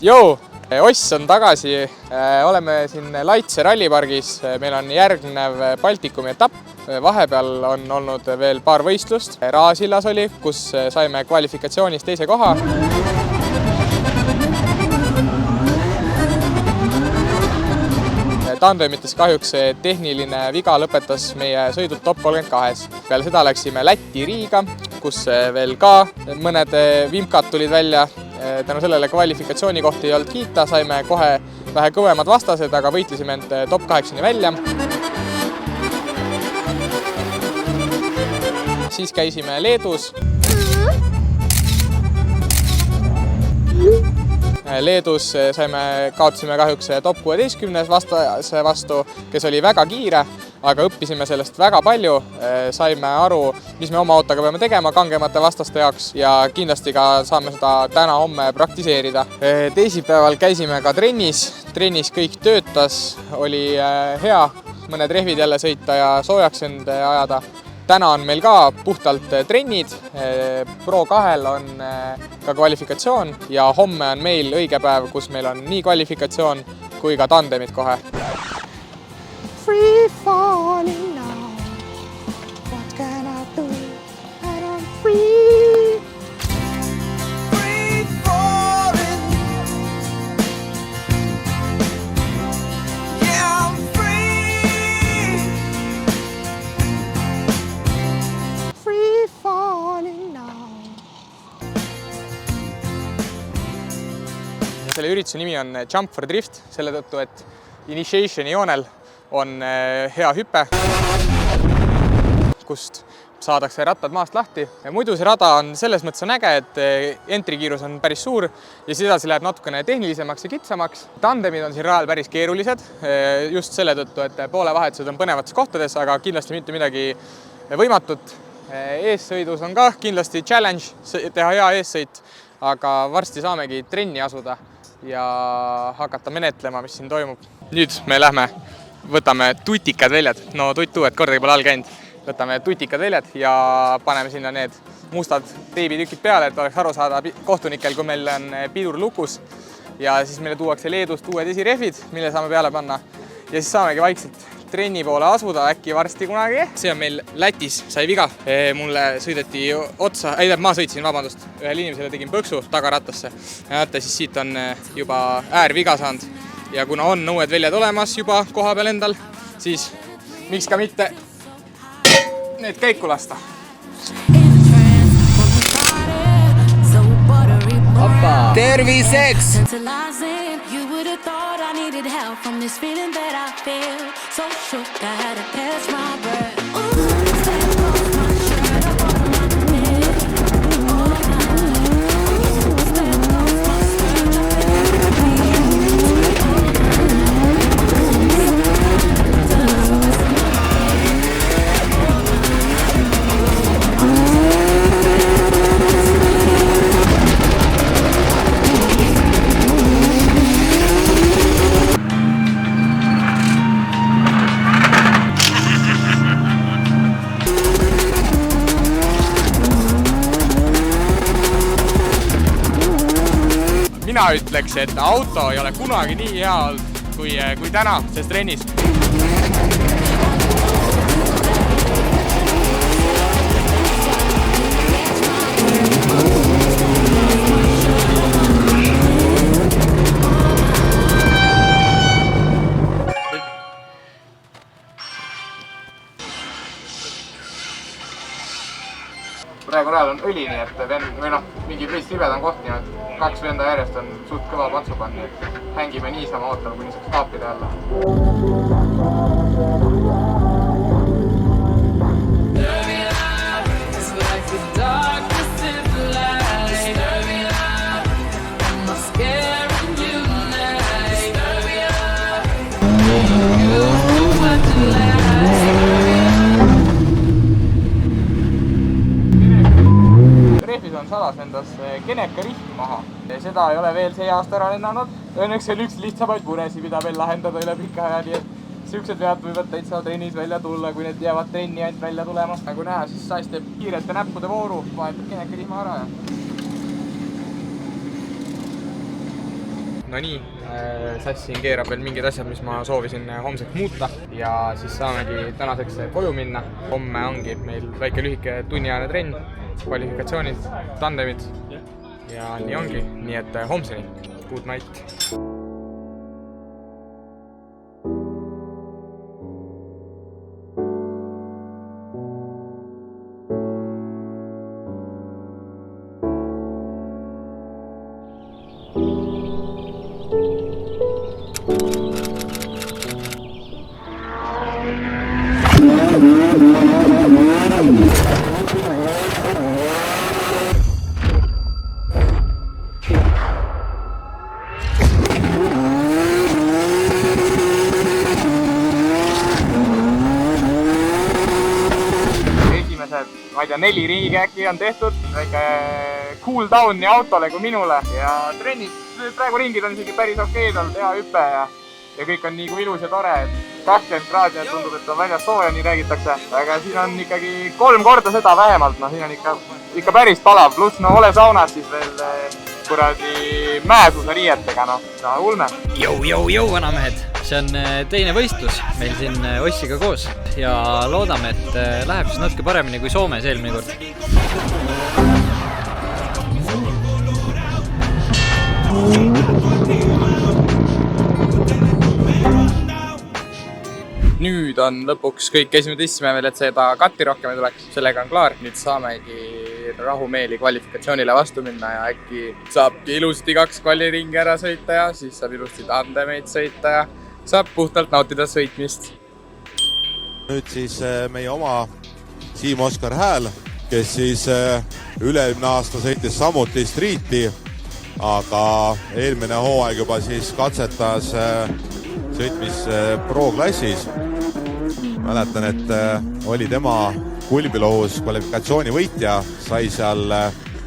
Joo, Oss on tagasi, oleme siin Laitse rallipargis, meil on järgnev Baltikumi etapp, vahepeal on olnud veel paar võistlust, Raasillas oli, kus saime kvalifikatsioonis teise koha. Tandemites kahjuks tehniline viga lõpetas meie sõidud top 32. Peale seda läksime Lätti Riiga, kus veel ka mõned vimkad tulid välja. Tänu sellele kvalifikatsiooni kohti ei olnud kiita, saime kohe vähe kõvemad vastased, aga võitlesime end top 8-ni välja. Siis käisime Leedus. Leedus kaotasime kahjuks top 16 vastase vastu, kes oli väga kiire, aga õppisime sellest väga palju. Saime aru, mis me oma autoga peame tegema kangemate vastaste jaoks ja kindlasti ka saame seda täna-homme praktiseerida. Teisipäeval käisime ka trennis. Trennis kõik töötas, oli hea mõned rehvid jälle sõita ja soojaks end ajada. Täna on meil ka puhtalt trennid, Pro 2-l on ka kvalifikatsioon ja homme on meil õige päev, kus meil on nii kvalifikatsioon kui ka tandemid kohe. Free falling now, what can I do? I'm free. Free falling. Yeah, I'm free. Free falling now. Selle ürituse nimi on Jump for Drift, selle tõttu, et initiationi joonel on hea hüpe, kust saadakse rattad maast lahti. Muidu see rada on selles mõttes on äge, et entry-kiirus on päris suur ja siis edasi läheb natukene tehnilisemaks ja kitsamaks. Tandemid on siin rajal päris keerulised, just selle tõttu, et poolevahetused on põnevates kohtades, aga kindlasti mitte midagi võimatut. Eessõidus on ka kindlasti challenge teha hea eessõit, aga varsti saamegi trenni asuda ja hakata menetlema, mis siin toimub. Nüüd me lähme võtame tutikad väljad, no tuttuued kordagi pole all käinud. Võtame tutikad väljad ja paneme sinna need mustad teibitükid peale, et oleks aru saada kohtunikel, kui meil on pidur lukus. Ja siis meile tuuakse Leedust uued esirehvid, mille saame peale panna. Ja siis saamegi vaikselt trenni poole asuda, äkki varsti kunagi. See on meil Lätis, sai viga. Mulle sõideti otsa, ma sõitsin, vabandust, ühel inimesele tegin põksu tagaratasse. Näete, siis siit on juba äär viga saanud. Ja kuna on uued väljad olemas juba koha peal endal, siis miks ka mitte need käiku lasta. Terviseks! Mina ütleks, et auto ei ole kunagi nii hea olnud kui täna selles trennis. Praegu rajal on õli, nii et mingi päris libedan koht, nii et 2 venda järjest on suht kõva patsu panni, et hängime niisama ootama, kuni saaks kaapide alla. Rehvis on sadas endas Geneka rihm maha. Seda ei ole veel see aasta ära lennanud. Õnneks see on üks lihtsamaid muresi, mida veel lahendada üle pika aja, nii et sellised vead võivad täitsa trennis välja tulla, kui need jäävad trenni ainult välja tulemas. Nagu näha, siis Sais teeb kiirete näppude vooru, vahetab Geneka rihma ära ja no nii, Sassin keerab veel mingid asjad, mis ma soovisin homseks muuta ja siis saamegi tänaseks koju minna. Homme ongi meil väike lühike tunniajane trenn, kvalifikatsioonid, tandemid ja nii ongi. Nii et homseni. Good night! Ma ei tea, 4 ringi äkki on tehtud, väike cool down nii autole kui minule ja trennis praegu ringid on isegi päris okeid olnud, hea hüpe ja kõik on nii kui ilus ja tore, et 20 kraadi tundub, et on väljas sooja, nii räägitakse, aga siin on ikkagi 3 korda seda vähemalt, no siin on ikka päris palav, pluss no ole saunas siis veel kuradi mäesuusa riietega, no ulme. Jõu, vanamehed! See on teine võistlus meil siin Ossiga koos ja loodame, et läheb siis natuke paremini kui Soomes eelmine kord. Nüüd on lõpuks kõik käisime tõstsime veel, et seda katti rohkem ei tuleks. Sellega on klaar. Nüüd saamegi rahumeeli kvalifikatsioonile vastu minna ja äkki saabki ilusti 2 kvaliringi ära sõita ja siis saab ilusti tandemeid sõita ja saab puhtalt nautida sõitmist. Nüüd siis meie oma Siim Oskar Hääl, kes siis üle-eelmine aasta sõitis samuti streeti, aga eelmine hooaeg juba siis katsetas sõitmis pro-klassis. Mäletan, et oli tema Kulbilohus kvalifikatsiooni võitja, sai seal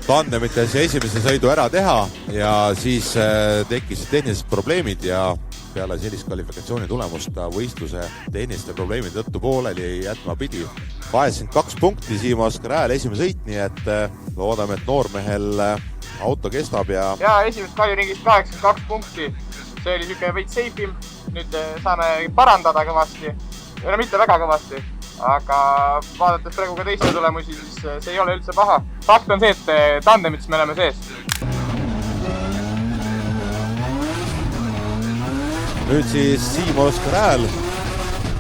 tandemites esimese sõidu ära teha ja siis tekkisid tehnilised probleemid ja peale sellist kvalifikatsiooni tulemust ta võistluse tehniliste probleemide tõttu pooleli jätma pidi. 82 punkti Siim Oskar Hääl esimene sõit, nii et loodame, et noormehel auto kestab ja... Ja esimest kvaliringist 82 punkti. See oli siuke veits seifim. Nüüd saame parandada kõvasti. No mitte väga kõvasti, aga vaadates praegu ka teiste tulemusi, siis see ei ole üldse paha. Fakt on see, et tandemites me oleme sees. Nüüd siis Siim Oskar Hääl,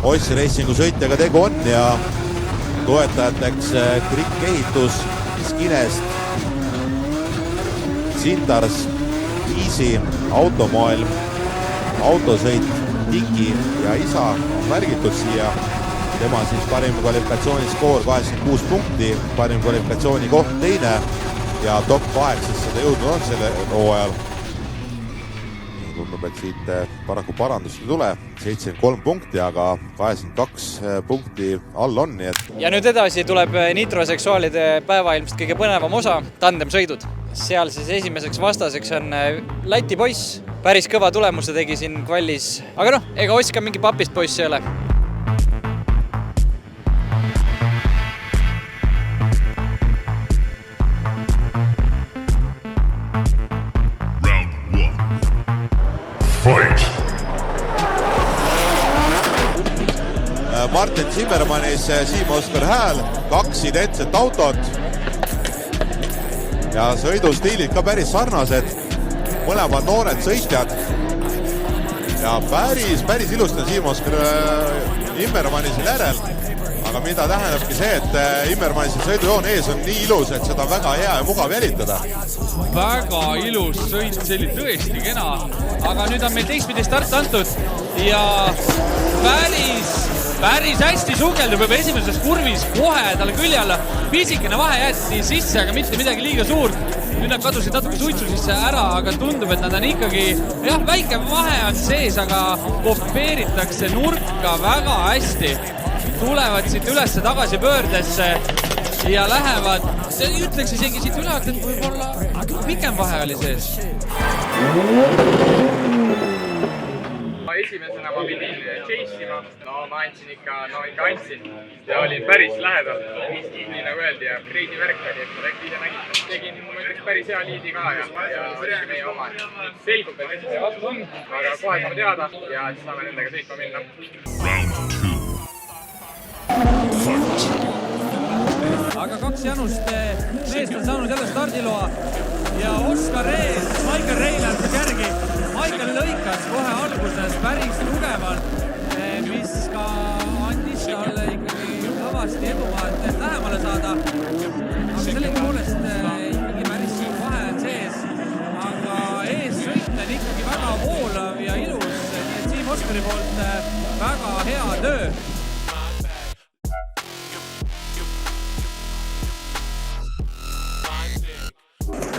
Ossi Racingu sõitjaga tegu on ja toetajateks Krikk Ehitus, Skinest, Sintars, Easy, Automoelm, Autosõit, Tiki ja isa on märgitud siia. Tema siis parim kvalifikatsiooniskoor 86 punkti, parim kvalifikatsiooni koht teine ja top 8 jõudnud on selle hooajal. Tundub, et siit paraku parandust ei tule, 73 punkti, aga 82 punkti all on. Ja nüüd edasi tuleb nitroseksuaalide päeva ilmselt kõige põnevam osa, tandemsõidud. Seal siis esimeseks vastaseks on Läti poiss, päris kõva tulemuse tegi siin kvallis, aga noh, ega Oska mingi papist poiss ei ole. Martin Zimmermannis Siim Oskar Hääl, 2 identset autot ja sõidustiilid ka päris sarnased, mõlemad noored sõitjad ja päris ilusti on Siim Oskar Zimmermannis järel, aga mida tähendabki see, et Immermannis sõidujoon ees on nii ilus, et seda on väga hea ja mugav jälitada. Väga ilus sõit, see oli tõesti kena, aga nüüd on meil teistpidi start antud ja päris hästi sukeldub juba esimeses kurvis kohe talle külje alla. Pisikene vahe jäeti sisse, aga mitte midagi liiga suurt. Nüüd nad kadusid natuke suitsu sisse ära, aga tundub, et nad on ikkagi, jah, väike vahe on sees, aga kopeeritakse nurka väga hästi. Tulevad siit üles tagasi pöördesse ja lähevad, ütleks isegi siit ülevalt, et võib-olla pikem vahe oli sees. esimesena ma pidin chase'ima, no ma andsin ikka andsin ja olin päris lähedal, nii nagu öeldi ja kreidi värk oli, et äkki ise nägite. Tegin, ma ütleks, päris hea liidi ka ja oli meie oma. Selgub, et kes see vastus on, aga kohe saame teada ja siis saame nendega sõitma minna. Aga 2 Janust meest on saanud jälle stardiloa ja Oskar Rehn, Michael Rehn läks järgi. Michael lõikas kohe alguses päris tugevalt, mis ka andis talle ikkagi kõvasti edumaad lähemale saada. Aga sellega poolest ikkagi päris suur vahe on sees, aga ees sõit on ikkagi väga voolav ja ilus, nii et Siim Oskari poolt väga hea töö.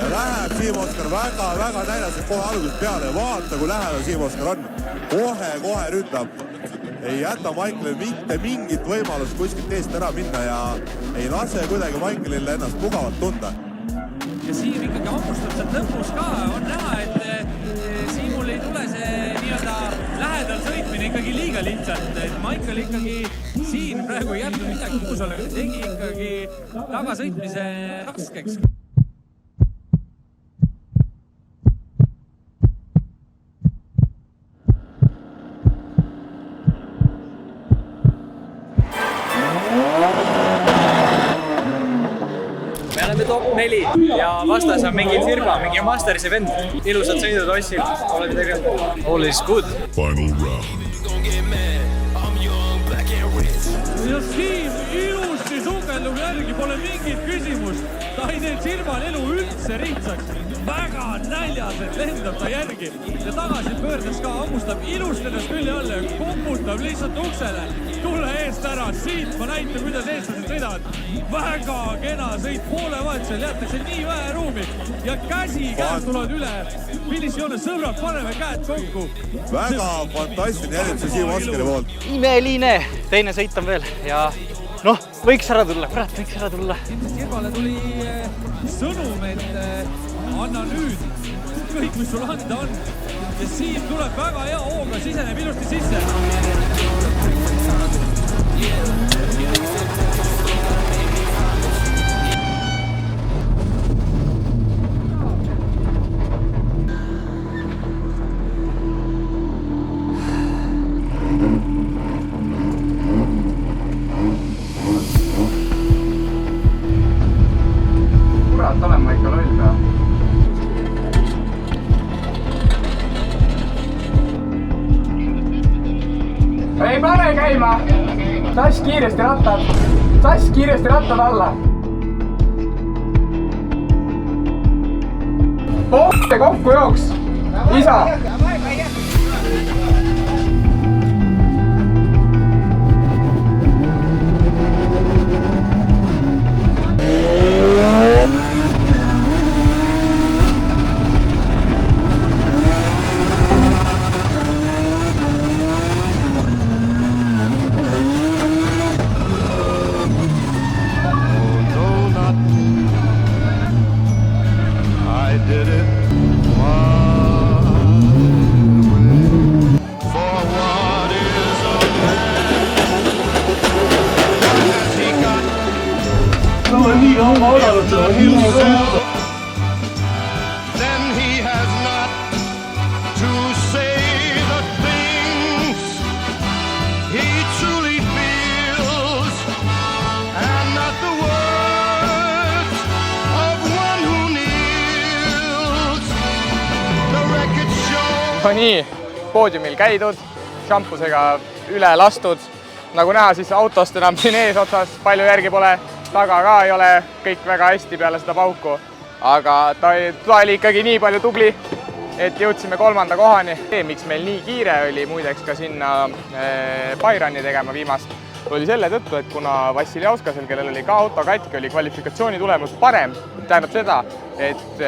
Ja läheb Siim Oskar väga näidaselt kohe algusest peale ja vaata, kui lähedal Siim Oskar on. Kohe ründab. Ei jäta Michaelil mitte mingit võimalust kuskilt eest ära minna ja ei lase kuidagi Michaelile ennast mugavalt tunda. Ja Siim ikkagi hammustab sealt lõpus ka. On näha, et Siimul ei tule see nii-öelda lähedal sõitmine ikkagi liiga lihtsalt. Et Michael ikkagi siin praegu ei jätnud midagi muus ole, tegi ikkagi tagasõitmise raskeks. Me oleme top 4 ja vastas on mingi Sirba, mingi Mastersi vend. Ilusad sõidud Ossil, oleme tegelenud. All is good. Final round. Ja Siim ilusti sukeldub järgi, pole mingit küsimust. Ta ei tee Sirbal elu üldse lihtsaks. Väga näljaselt lendab ta järgi ja tagasi pöördes ka hammustab ilusti ennast külje alla ja koputab lihtsalt uksele. Tule eest ära, siit ma näitan, kuidas eestlased sõidavad. Väga kena sõit poole vahetusel, jätakse nii vähe ruumi ja käed tulevad üle. Finisjoone sõbrad, paneme käed kokku. Väga fantastiline jäljed see Siim Oskari poolt. Imeline, teine sõit on veel ja noh, võiks ära tulla, kurat, võiks ära tulla. Sirbale tuli sõnum, et anna nüüd kõik, mis sul anda on. Ja Siim tuleb väga hea hooga, siseneb ilusti sisse. Kurat, olen ma ikka loll pea. Ei pane käima! Tass kiiresti rattad alla! Pohte kokku jooks! Isa! Then he has not to say the things he truly feels, and not the words of one who kneels. The record shows. No nii, poodiumil käidud, šampusega üle lastud. Nagu näha, siis autost enam siin ees otsas palju järgi pole. Taga ka ei ole kõik väga hästi peale seda pauku, aga ta oli ikkagi nii palju tubli, et jõudsime 3. kohani. Miks meil nii kiire oli muideks ka sinna Bayrani tegema viimast, oli selle tõttu, et kuna Vassiljauskas, kellel oli ka auto katki, oli kvalifikatsiooni tulemus parem, tähendab seda, et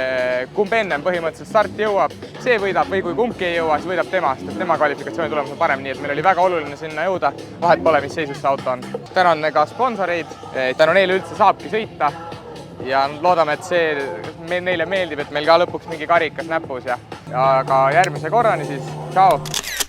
kumb ennem põhimõtteliselt starti jõuab, see võidab või kui kumbki ei jõua, siis võidab tema, sest tema kvalifikatsiooni tulemus on parem, nii et meil oli väga oluline sinna jõuda, vahet pole, mis seisus see auto on. Tänan ka sponsoreid, tänu neile üldse saabki sõita ja loodame, et see neile meeldib, et meil ka lõpuks mingi karikas näpus ja aga järgmise korrani siis, tšau!